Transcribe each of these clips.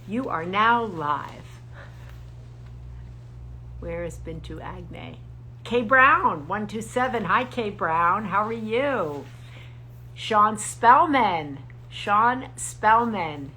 You are now live. Where has been to Agne? K Brown, 127. Hi, K Brown. How are you? Sean Spellman. Sean Spellman.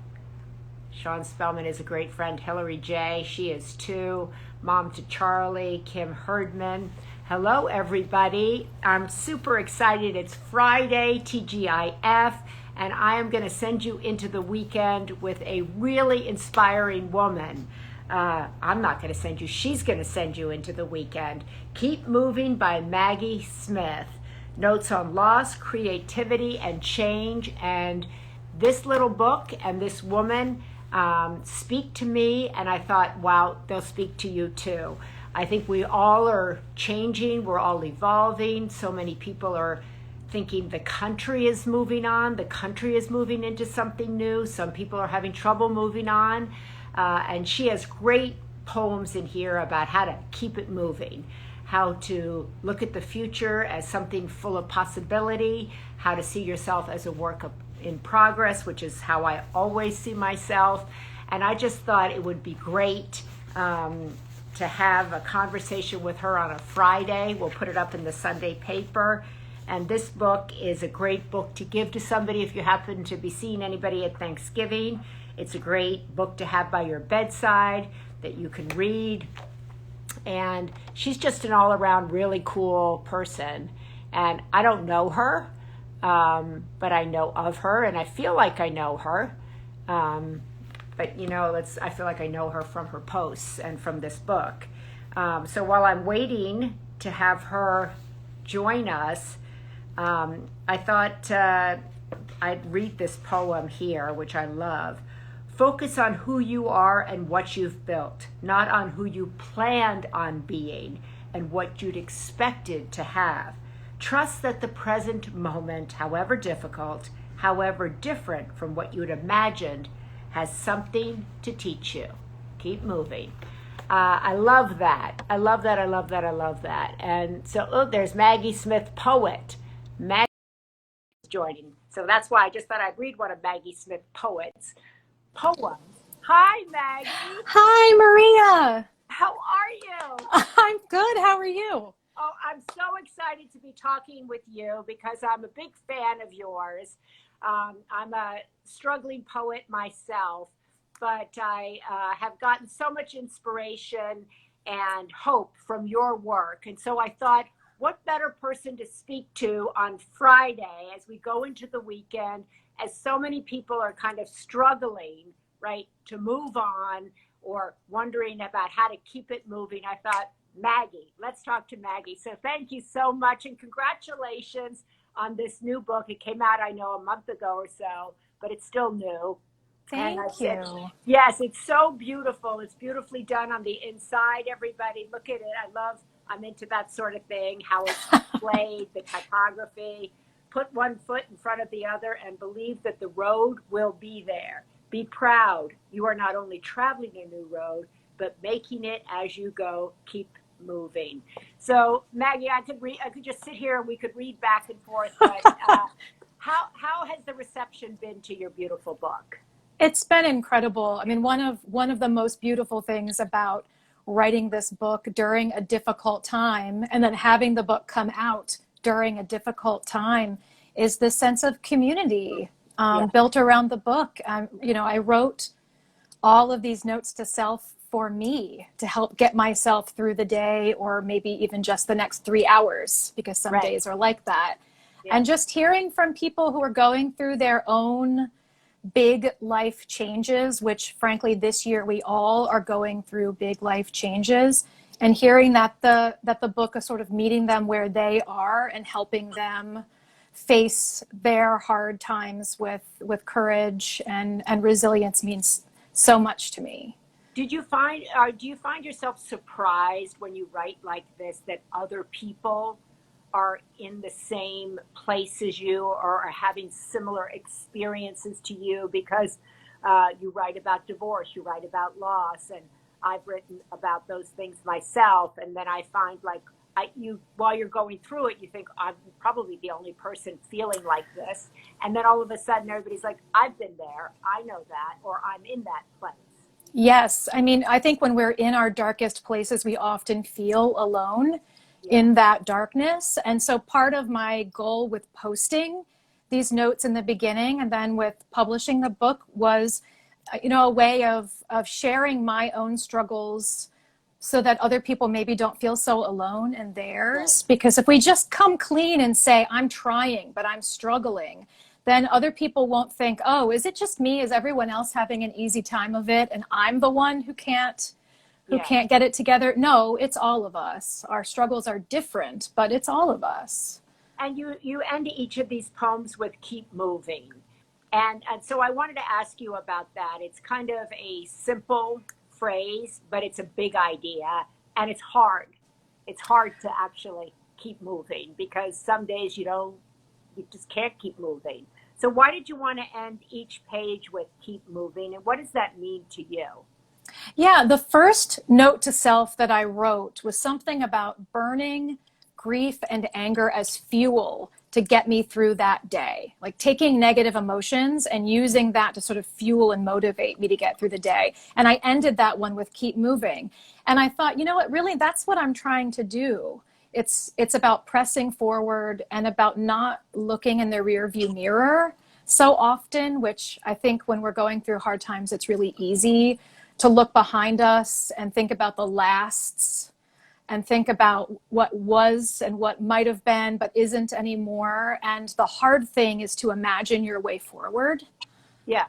Sean Spellman is a great friend. Hilary J. She is too. Mom to Charlie. Kim Herdman. Hello, everybody. I'm super excited. It's Friday, TGIF, and I am going to send you into the weekend with a really inspiring woman. I'm not going to send you. She's going to send you into the weekend. Keep Moving by Maggie Smith. Notes on loss, creativity, and change. And this little book and this woman speak to me, and I thought, wow, they'll speak to you too. I think we all are changing. We're all evolving. So many people are thinking the country is moving on. The country is moving into something new. Some people are having trouble moving on. And she has great poems in here about how to keep it moving, how to look at the future as something full of possibility, how to see yourself as a work in progress, which is how I always see myself. And I just thought it would be great to have a conversation with her on a Friday. We'll put it up in the Sunday paper. And this book is a great book to give to somebody if you happen to be seeing anybody at Thanksgiving. It's a great book to have by your bedside that you can read. And she's just an all-around really cool person. And I don't know her, but I know of her, and I feel like I know her. But, you know, I feel like I know her from her posts and from this book. So while I'm waiting to have her join us, I thought I'd read this poem here, which I love. Focus on who you are and what you've built, not on who you planned on being and what you'd expected to have. Trust that the present moment, however difficult, however different from what you'd imagined, has something to teach you. Keep moving. I love that. I love that. I love that. I love that. And so, there's Maggie Smith, poet. Maggie is joining. So that's why I just thought I'd read one of Maggie Smith poets' poems. Hi, Maggie. Hi, Maria. How are you? I'm good. How are you? Oh, I'm so excited to be talking with you because I'm a big fan of yours. I'm a struggling poet myself, but I have gotten so much inspiration and hope from your work. And so I thought, what better person to speak to on Friday as we go into the weekend, as so many people are kind of struggling, right, to move on or wondering about how to keep it moving. I thought, Maggie, let's talk to Maggie. So thank you so much, and congratulations on this new book. It came out, I know, a month ago or so, but it's still new. Thank you. Yes, it's so beautiful. It's beautifully done on the inside, everybody. Look at it. I'm into that sort of thing, how it's displayed, the typography. Put one foot in front of the other and believe that the road will be there. Be proud. You are not only traveling a new road, but making it as you go. Keep moving. So Maggie, I could just sit here and we could read back and forth, but how has the reception been to your beautiful book? It's been incredible. I mean, one of the most beautiful things about writing this book during a difficult time and then having the book come out during a difficult time is the sense of community built around the book. I wrote all of these notes to self for me to help get myself through the day, or maybe even just the next 3 hours, because some days are like that. Yeah. And just hearing from people who are going through their own big life changes, which frankly this year we all are going through big life changes, and hearing that the book is sort of meeting them where they are and helping them face their hard times with courage and resilience means so much to me. Do you find yourself surprised when you write like this that other people are in the same place as you or are having similar experiences to you? Because you write about divorce, you write about loss, and I've written about those things myself. And then I find while you're going through it, you think, I'm probably the only person feeling like this. And then all of a sudden everybody's like, I've been there, I know that, or I'm in that place. Yes. I mean, I think when we're in our darkest places, we often feel alone Yeah, in that darkness. And so part of my goal with posting these notes in the beginning and then with publishing the book was, a way of sharing my own struggles so that other people maybe don't feel so alone in right. theirs. Because if we just come clean and say, I'm trying, but I'm struggling, then other people won't think, oh, is it just me? Is everyone else having an easy time of it? And I'm the one who Yeah. can't get it together. No, it's all of us. Our struggles are different, but it's all of us. And you end each of these poems with keep moving. And so I wanted to ask you about that. It's kind of a simple phrase, but it's a big idea and it's hard. It's hard to actually keep moving because some days you just can't keep moving. So why did you want to end each page with keep moving and what does that mean to you? Yeah, the first note to self that I wrote was something about burning grief and anger as fuel to get me through that day, like taking negative emotions and using that to sort of fuel and motivate me to get through the day. And I ended that one with keep moving. And I thought, you know what, really, that's what I'm trying to do. It's about pressing forward and about not looking in the rear view mirror so often, which I think when we're going through hard times, it's really easy to look behind us and think about the lasts and think about what was and what might have been but isn't anymore. And the hard thing is to imagine your way forward. Yeah.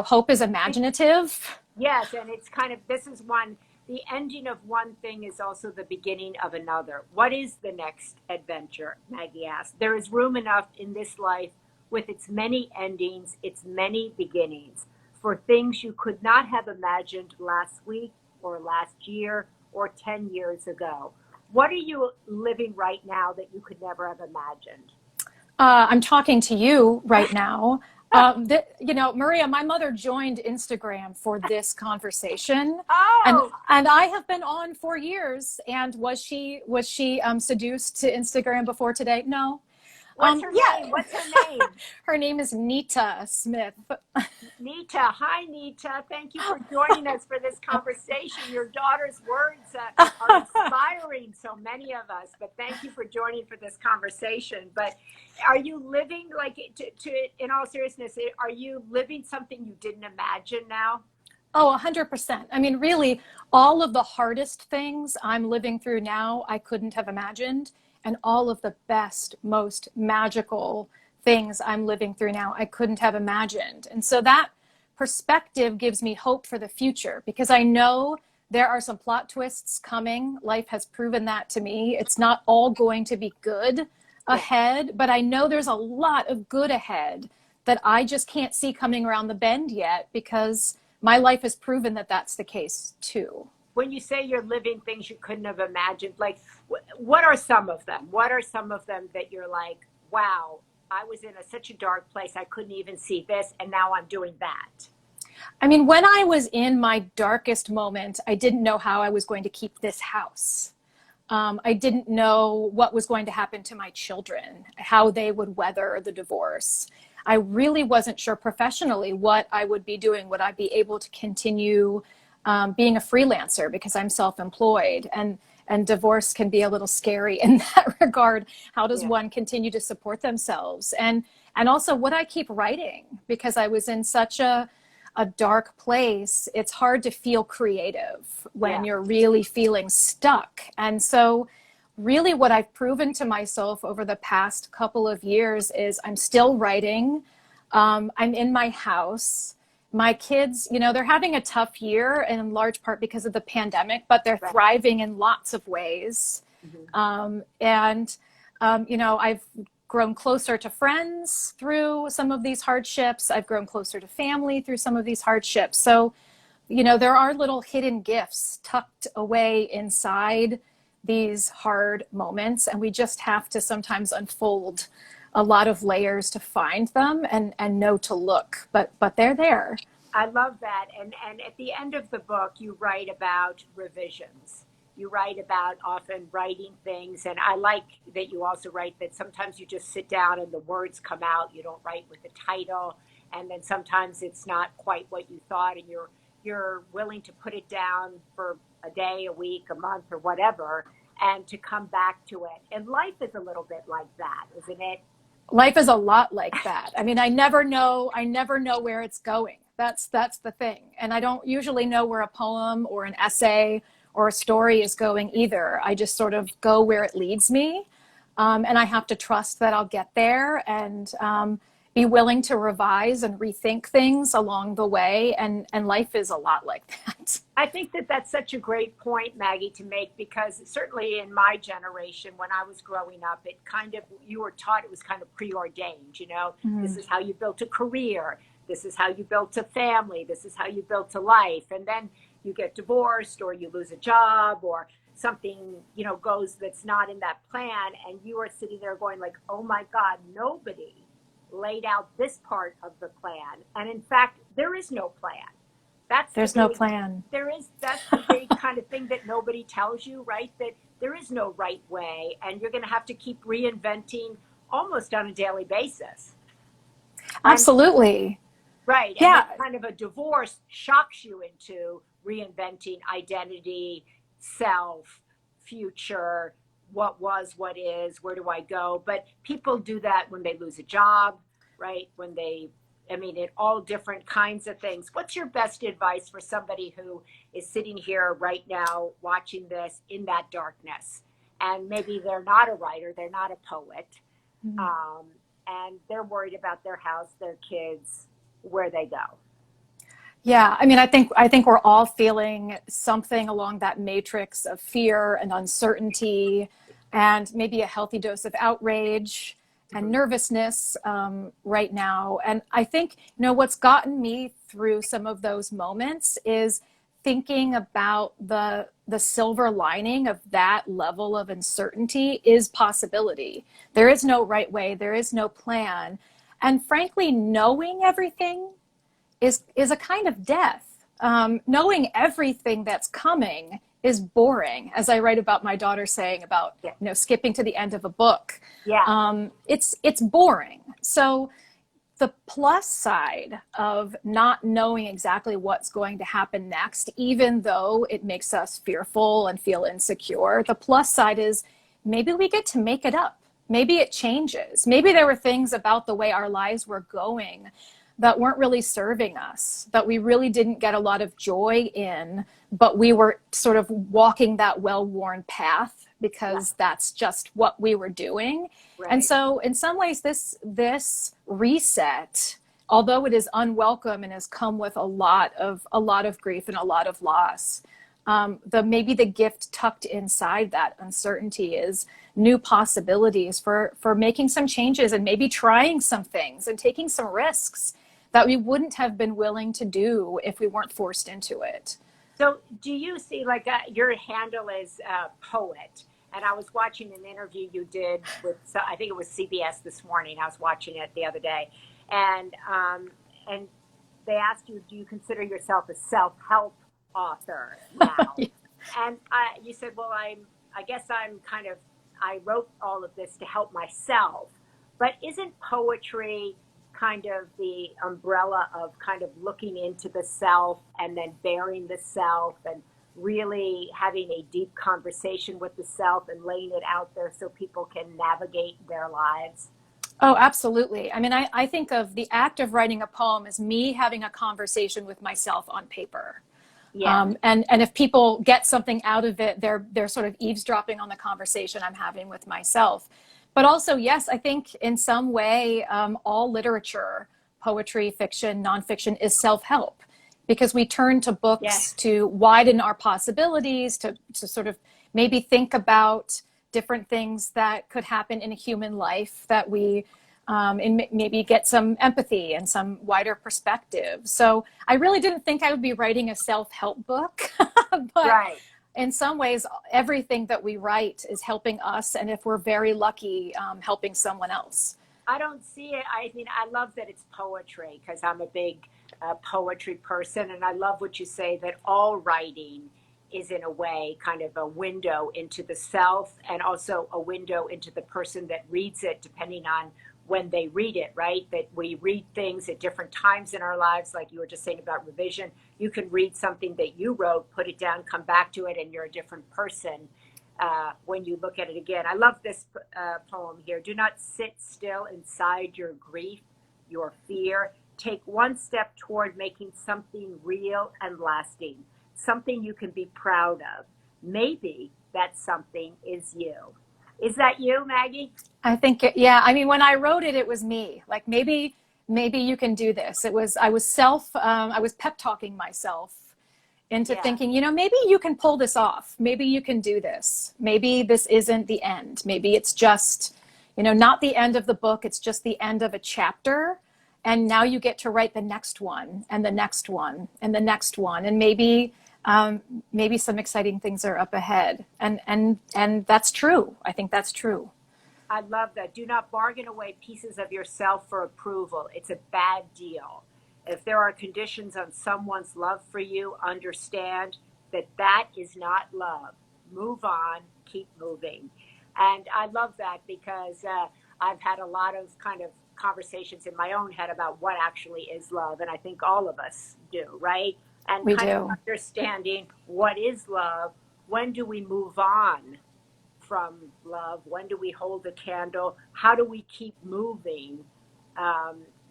Hope is imaginative. Yes, and it's kind of this is one the ending of one thing is also the beginning of another. What is the next adventure? Maggie asked. There is room enough in this life with its many endings, its many beginnings, for things you could not have imagined last week or last year or 10 years ago. What are you living right now that you could never have imagined? I'm talking to you right now. Maria, my mother joined Instagram for this conversation, and Oh, I have been on for years. And was she seduced to Instagram before today? No. what's her name? Yeah, What's her name? her name is Nita Smith. Nita, hi Nita. Thank you for joining us for this conversation. Your daughter's words are inspiring so many of us, but thank you for joining for this conversation. But are you living, like, in all seriousness, are you living something you didn't imagine now? Oh, 100%. I mean, really, all of the hardest things I'm living through now, I couldn't have imagined. And all of the best, most magical things I'm living through now, I couldn't have imagined. And so that perspective gives me hope for the future because I know there are some plot twists coming. Life has proven that to me. It's not all going to be good Yeah. ahead, but I know there's a lot of good ahead that I just can't see coming around the bend yet because my life has proven that that's the case too. When you say you're living things you couldn't have imagined, like, what are some of them? What are some of them that you're like, wow, I was in such a dark place, I couldn't even see this, and now I'm doing that? I mean, when I was in my darkest moment, I didn't know how I was going to keep this house. I didn't know what was going to happen to my children, how they would weather the divorce. I really wasn't sure professionally what I would be doing. Would I be able to continue being a freelancer because I'm self-employed? And divorce can be a little scary in that regard. How does Yeah. one continue to support themselves? And also, would I keep writing? Because I was in such a dark place, it's hard to feel creative when Yeah. you're really feeling stuck. And so, really, what I've proven to myself over the past couple of years is I'm still writing. I'm in my house. My kids, they're having a tough year in large part because of the pandemic, but they're Right. thriving in lots of ways. Mhm. I've grown closer to friends through some of these hardships. I've grown closer to family through some of these hardships. So, there are little hidden gifts tucked away inside these hard moments, and we just have to sometimes unfold a lot of layers to find them and know to look. But they're there. I love that. And at the end of the book, you write about revisions. You write about often writing things. And I like that you also write that sometimes you just sit down and the words come out. You don't write with the title. And then sometimes it's not quite what you thought. And you're willing to put it down for a day, a week, a month, or whatever, and to come back to it. And life is a little bit like that, isn't it? Life is a lot like that. I mean, I never know where it's going. That's the thing. And I don't usually know where a poem or an essay or a story is going either. I just sort of go where it leads me. And I have to trust that I'll get there, and be willing to revise and rethink things along the way. And life is a lot like that. I think that that's such a great point, Maggie, to make, because certainly in my generation, when I was growing up, it kind of, you were taught it was kind of preordained, you know, this is how you built a career. This is how you built a family. This is how you built a life. And then you get divorced, or you lose a job, or something, you know, goes that's not in that plan. And you are sitting there going like, oh my God, nobody laid out this part of the plan. And in fact, there is no plan. There's no plan. That's the big kind of thing that nobody tells you, right? That there is no right way, and you're going to have to keep reinventing almost on a daily basis. Absolutely. Right. Yeah. And kind of a divorce shocks you into reinventing identity, self, future, what was, what is, where do I go? But people do that when they lose a job, right? In all different kinds of things. What's your best advice for somebody who is sitting here right now watching this in that darkness? And maybe they're not a writer, they're not a poet, and they're worried about their house, their kids, where they go. Yeah, I mean, I think we're all feeling something along that matrix of fear and uncertainty, and maybe a healthy dose of outrage and nervousness right now. And I think, you know, what's gotten me through some of those moments is thinking about the silver lining of that level of uncertainty is possibility. There is no right way, there is no plan. And frankly, knowing everything is a kind of death. Knowing everything that's coming is boring, as I write about my daughter saying about, you know, skipping to the end of a book. Yeah. It's boring. So the plus side of not knowing exactly what's going to happen next, even though it makes us fearful and feel insecure, the plus side is maybe we get to make it up. Maybe it changes. Maybe there were things about the way our lives were going that weren't really serving us, that we really didn't get a lot of joy in, but we were sort of walking that well-worn path because that's just what we were doing. Right. And so in some ways, this reset, although it is unwelcome and has come with a lot of grief and a lot of loss, maybe the gift tucked inside that uncertainty is new possibilities for making some changes and maybe trying some things and taking some risks that we wouldn't have been willing to do if we weren't forced into it. So do you see, like, your handle is poet, and I was watching an interview you did with, I think it was CBS this morning. I was watching it the other day, and they asked you, do you consider yourself a self-help author now? Yeah. And you said, well, I wrote all of this to help myself. But isn't poetry kind of the umbrella of kind of looking into the self and then bearing the self and really having a deep conversation with the self and laying it out there so people can navigate their lives? Oh, absolutely. I mean, I think of the act of writing a poem as me having a conversation with myself on paper. Yeah. And if people get something out of it, they're sort of eavesdropping on the conversation I'm having with myself. But also, yes, I think in some way, all literature, poetry, fiction, nonfiction is self-help, because we turn to books to widen our possibilities, to sort of maybe think about different things that could happen in a human life that we and maybe get some empathy and some wider perspective. So I really didn't think I would be writing a self-help book, but in some ways, everything that we write is helping us, and if we're very lucky, helping someone else. I don't see it. I mean, I love that it's poetry, because I'm a big poetry person, and I love what you say, that all writing is in a way kind of a window into the self, and also a window into the person that reads it, depending on when they read it, right? That we read things at different times in our lives, like you were just saying about revision. You can read something that you wrote, put it down, come back to it, and you're a different person when you look at it again. I love this poem here. Do not sit still inside your grief, your fear. Take one step toward making something real and lasting, something you can be proud of. Maybe that something is you. Is that you, Maggie? I think, yeah. I mean, when I wrote it, it was me. Like maybe you can do this. I was pep talking myself into thinking, maybe you can pull this off. Maybe you can do this. Maybe this isn't the end. Maybe it's just, not the end of the book. It's just the end of a chapter. And now you get to write the next one and the next one and the next one. And maybe some exciting things are up ahead. And that's true. I think that's true. I love that. Do not bargain away pieces of yourself for approval. It's a bad deal. If there are conditions on someone's love for you, understand that that is not love. Move on, keep moving. And I love that because I've had a lot of kind of conversations in my own head about what actually is love. And I think all of us do, right? And we kind do. of understanding what is love. When do we move on from love? When do we hold a candle? How do we keep moving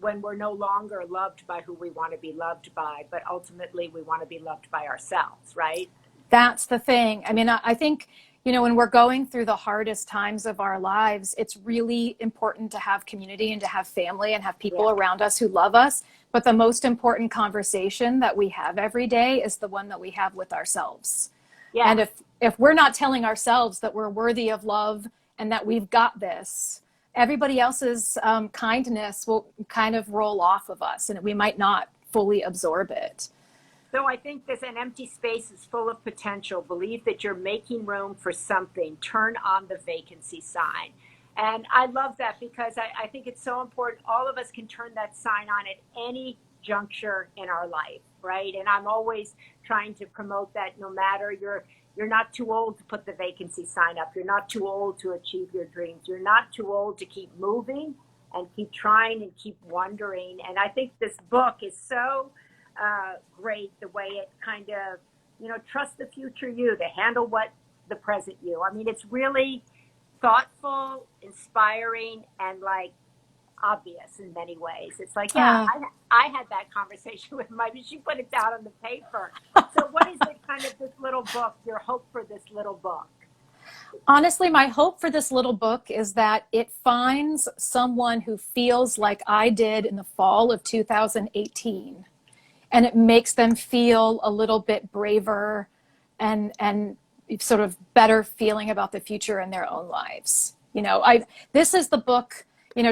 when we're no longer loved by who we want to be loved by, but ultimately we want to be loved by ourselves, right? That's the thing. I mean, I think, when we're going through the hardest times of our lives, it's really important to have community and to have family and have people around us who love us. But the most important conversation that we have every day is the one that we have with ourselves. Yeah. And if we're not telling ourselves that we're worthy of love and that we've got this, everybody else's kindness will kind of roll off of us and we might not fully absorb it. So I think an empty space is full of potential. Believe that you're making room for something. Turn on the vacancy sign. And I love that because I think it's so important. All of us can turn that sign on at any juncture in our life, right? And I'm always trying to promote that no matter you're not too old to put the vacancy sign up. You're not too old to achieve your dreams. You're not too old to keep moving and keep trying and keep wondering. And I think this book is so great, the way it kind of, trust the future you to handle what the present you. I mean, it's really thoughtful, inspiring, and like obvious in many ways. It's like, I had that conversation with Maggie. She put it down on the paper. So what is it kind of this little book, your hope for this little book? Honestly, my hope for this little book is that it finds someone who feels like I did in the fall of 2018. And it makes them feel a little bit braver and sort of better feeling about the future in their own lives. This is the book,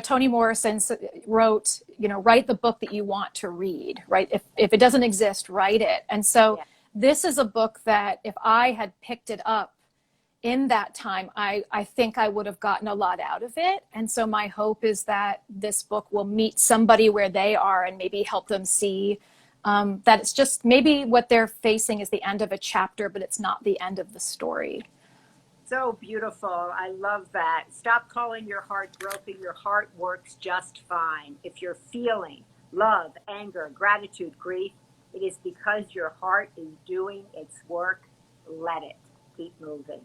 Toni Morrison wrote, write the book that you want to read, right? If it doesn't exist, write it. And so this is a book that if I had picked it up in that time, I think I would have gotten a lot out of it. And so my hope is that this book will meet somebody where they are and maybe help them see that it's just maybe what they're facing is the end of a chapter, but it's not the end of the story. So beautiful. I love that. Stop calling your heart broken. Your heart works just fine. If you're feeling love, anger, gratitude, grief, it is because your heart is doing its work. Let it. Keep moving.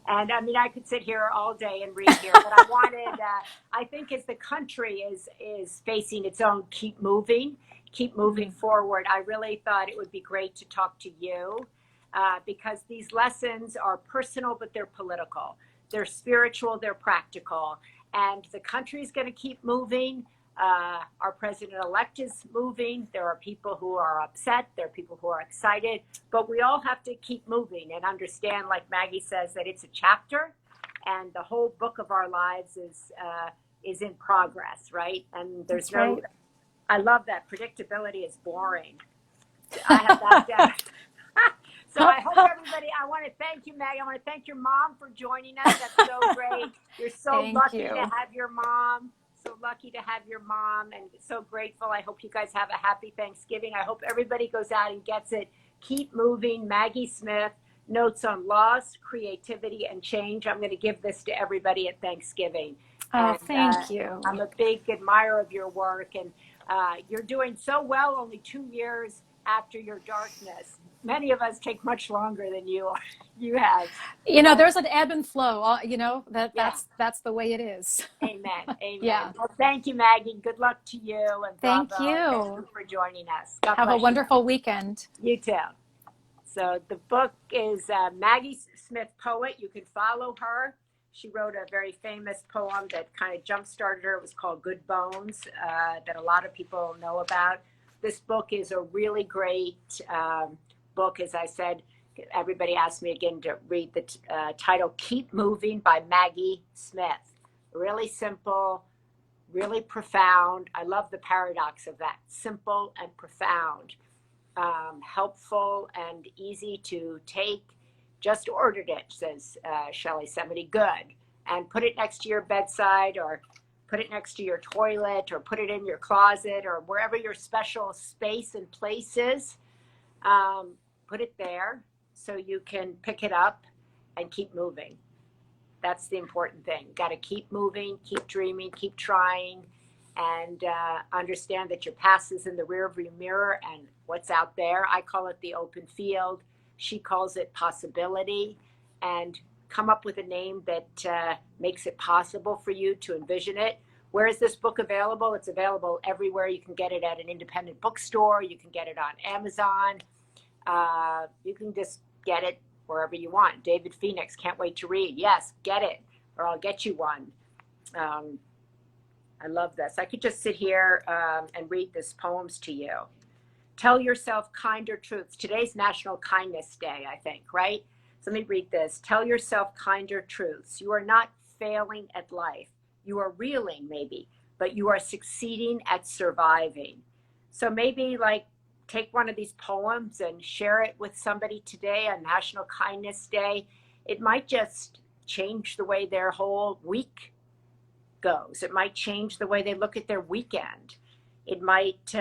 And I mean, I could sit here all day and read here, but I think as the country is facing its own keep moving forward, I really thought it would be great to talk to you because these lessons are personal, but they're political. They're spiritual, they're practical. And the country is going to keep moving. Our president-elect is moving. There are people who are upset. There are people who are excited. But we all have to keep moving and understand, like Maggie says, that it's a chapter. And the whole book of our lives is in progress, right? And there's right. I love that. Predictability is boring. I have that down. So I hope everybody, I want to thank you, Maggie. I want to thank your mom for joining us. That's so great. You're so lucky to have your mom. So lucky to have your mom and so grateful. I hope you guys have a happy Thanksgiving. I hope everybody goes out and gets it. Keep moving. Maggie Smith, Notes on Loss, Creativity, and Change. I'm going to give this to everybody at Thanksgiving. Oh, And thank you. I'm a big admirer of your work. And you're doing so well only 2 years after your darkness. Many of us take much longer than you have. You know, So, there's an ebb and flow. You know, yeah. that's the way it is. Amen. Amen. Yeah. Well, thank you, Maggie. Good luck to you and Thank bravo. And thank you. you for joining us. God Have a bless you. wonderful weekend. You too. So the book is Maggie Smith Poet. You can follow her. She wrote a very famous poem that kind of jump-started her. It was called Good Bones, that a lot of people know about. This book is a really great book. As I said, everybody asked me again to read the title, Keep Moving by Maggie Smith. Really simple, really profound. I love the paradox of that, simple and profound. Helpful and easy to take. Just ordered it, says Shelley Semity. Good. And put it next to your bedside, or put it next to your toilet, or put it in your closet, or wherever your special space and place is. Put it there so you can pick it up and keep moving. That's the important thing. Got to keep moving, keep dreaming, keep trying, and understand that your past is in the rearview mirror and what's out there. I call it the open field. She calls it possibility. And come up with a name that makes it possible for you to envision it. Where is this book available? It's available everywhere. You can get it at an independent bookstore. You can get it on Amazon. You can just get it wherever you want. David Phoenix, can't wait to read. Yes, get it, or I'll get you one. I love this. I could just sit here and read these poems to you. Tell yourself kinder truths. Today's National Kindness Day, I think, right? So let me read this. Tell yourself kinder truths. You are not failing at life. You are reeling, maybe, but you are succeeding at surviving. So maybe like take one of these poems and share it with somebody today on National Kindness Day. It might just change the way their whole week goes. It might change the way they look at their weekend. It might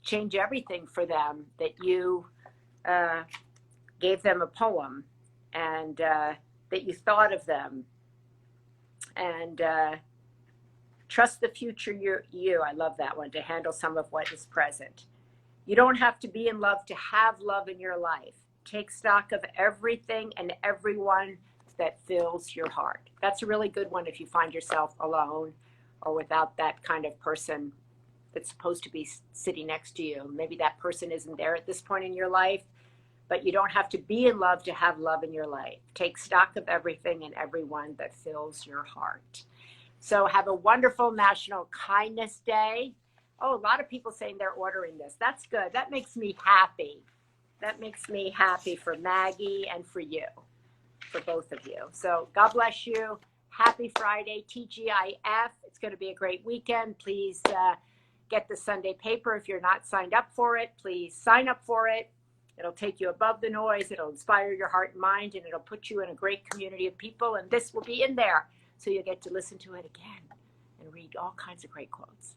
change everything for them that you gave them a poem and that you thought of them. And trust the future you. I love that one, to handle some of what is present. You don't have to be in love to have love in your life. Take stock of everything and everyone that fills your heart. That's a really good one if you find yourself alone or without that kind of person that's supposed to be sitting next to you. Maybe that person isn't there at this point in your life, but you don't have to be in love to have love in your life. Take stock of everything and everyone that fills your heart. So have a wonderful National Kindness Day. Oh, a lot of people saying they're ordering this. That's good. That makes me happy. That makes me happy for Maggie and for you, for both of you. So God bless you. Happy Friday, TGIF. It's going to be a great weekend. Please get the Sunday paper. If you're not signed up for it, please sign up for it. It'll take you above the noise. It'll inspire your heart and mind, and it'll put you in a great community of people. And this will be in there. So you get to listen to it again and read all kinds of great quotes.